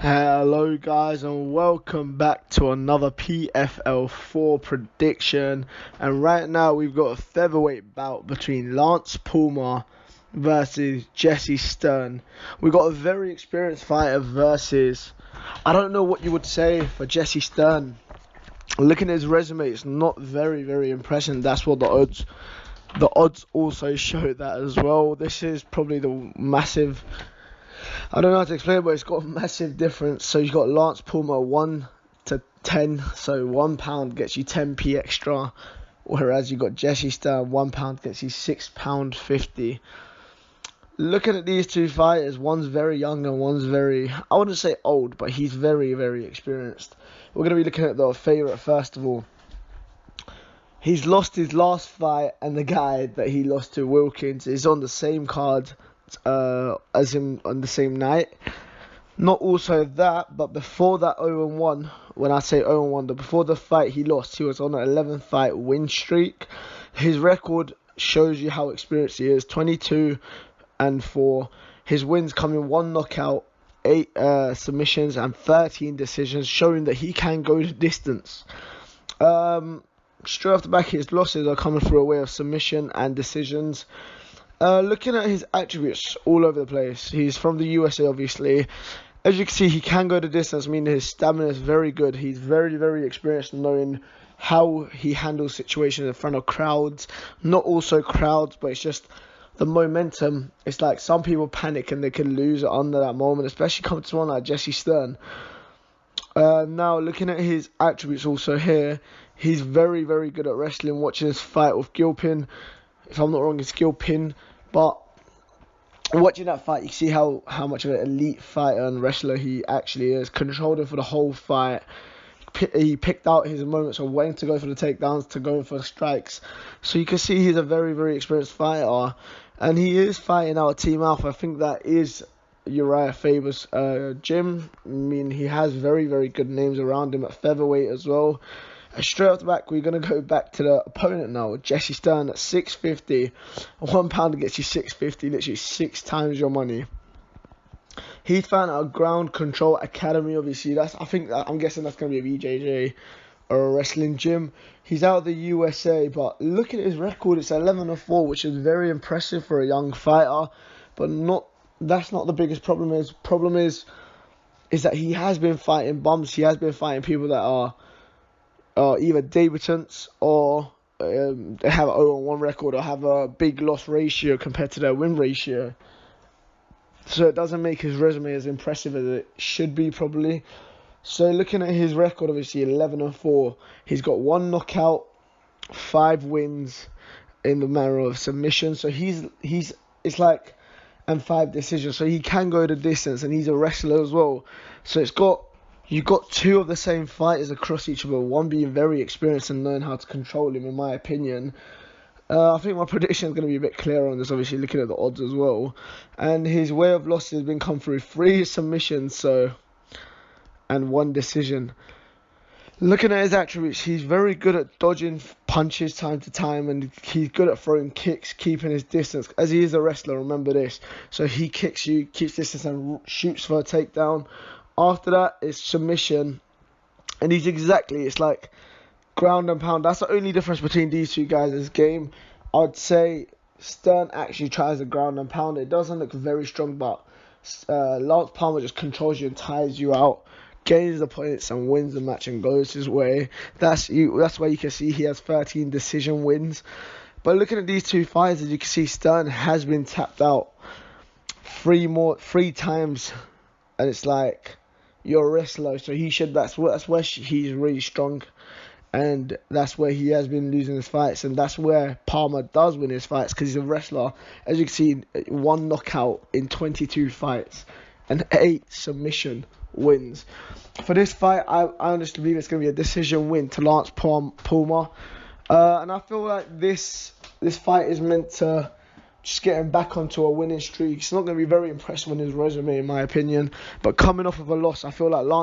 Hello guys and welcome back to another PFL 4 prediction, and right now we've got a featherweight bout between Lance Palmer versus Jesse Stirn. We've got a very experienced fighter versus, I don't know what you would say for Jesse Stirn. Looking at his resume, it's not very impressive. That's what the odds also show that as well. This is probably the massive, I don't know how to explain it, but it's got a massive difference. So you've got Lance Palmer 1 to 10, so £1 gets you 10p extra, whereas you've got Jesse Stirn, £1 gets you £6.50. Looking at these two fighters, one's very young and one's very, I wouldn't say old, but he's very experienced. We're going to be looking at the favourite first of all. He's lost his last fight, and the guy that he lost to, Wilkins, is on the same card as him on the same night. Not also that, but before that 0-1, when I say 0-1, before the fight he lost, he was on an 11 fight win streak. His record shows you how experienced he is, 22-4. His wins come in 1 knockout, 8 submissions and 13 decisions, showing that he can go the distance. Straight off the back, his losses are coming through a way of submission and decisions. Looking at his attributes all over the place, he's from the USA, obviously. As you can see, he can go the distance, meaning his stamina is very good. He's very experienced, knowing how he handles situations in front of crowds. Not also crowds, but it's just the momentum. It's like some people panic and they can lose under that moment, especially coming to one like Jesse Stirn. Now, looking at his attributes also here, he's very good at wrestling. Watching his fight with Gilpin, if I'm not wrong, it's Gilpin. But watching that fight, you see how much of an elite fighter and wrestler he actually is. Controlled him for the whole fight. He picked out his moments of when to go for the takedowns, to go for the strikes. So you can see he's a very experienced fighter. And he is fighting out Team Alpha. I think that is Uriah Faber's gym. I mean, he has very good names around him at featherweight as well. Straight off the back, we're going to go back to the opponent now. Jesse Stirn at $6.50. £1 gets you $6.50, literally 6 times your money. He's found a ground control academy, obviously. I'm guessing that's going to be a BJJ or a wrestling gym. He's out of the USA, but look at his record. It's 11-4, which is very impressive for a young fighter. But that's not the biggest problem. Problem is that he has been fighting bums. He has been fighting people that are either debutants or they have an 0-1 record or have a big loss ratio compared to their win ratio. So it doesn't make his resume as impressive as it should be, probably. So looking at his record, obviously 11-4, he's got 1 knockout, 5 wins in the manner of submission. So and 5 decisions. So he can go the distance, and he's a wrestler as well. So you've got 2 of the same fighters across each other, one being very experienced and knowing how to control him, in my opinion. I think my prediction is going to be a bit clearer on this, obviously, looking at the odds as well. And his way of losses has been come through 3 submissions and 1 decision. Looking at his attributes, he's very good at dodging punches time to time, and he's good at throwing kicks, keeping his distance, as he is a wrestler, remember this. So he kicks you, keeps distance, and shoots for a takedown. After that, it's submission. And it's like ground and pound. That's the only difference between these two guys' game. I would say Stirn actually tries the ground and pound. It doesn't look very strong, but Lance Palmer just controls you and tires you out, gains the points and wins the match and goes his way. That's why you can see he has 13 decision wins. But looking at these two fights, as you can see, Stirn has been tapped out 3 times, and it's like, you're a wrestler, so that's where he's really strong, and that's where he has been losing his fights, and that's where Palmer does win his fights, because he's a wrestler. As you can see, 1 knockout in 22 fights and 8 submission wins. For this fight, I honestly believe it's going to be a decision win to Lance Palmer, and I feel like this fight is meant to just get him back onto a winning streak. It's not going to be very impressive on his resume, in my opinion, but coming off of a loss, I feel like Lance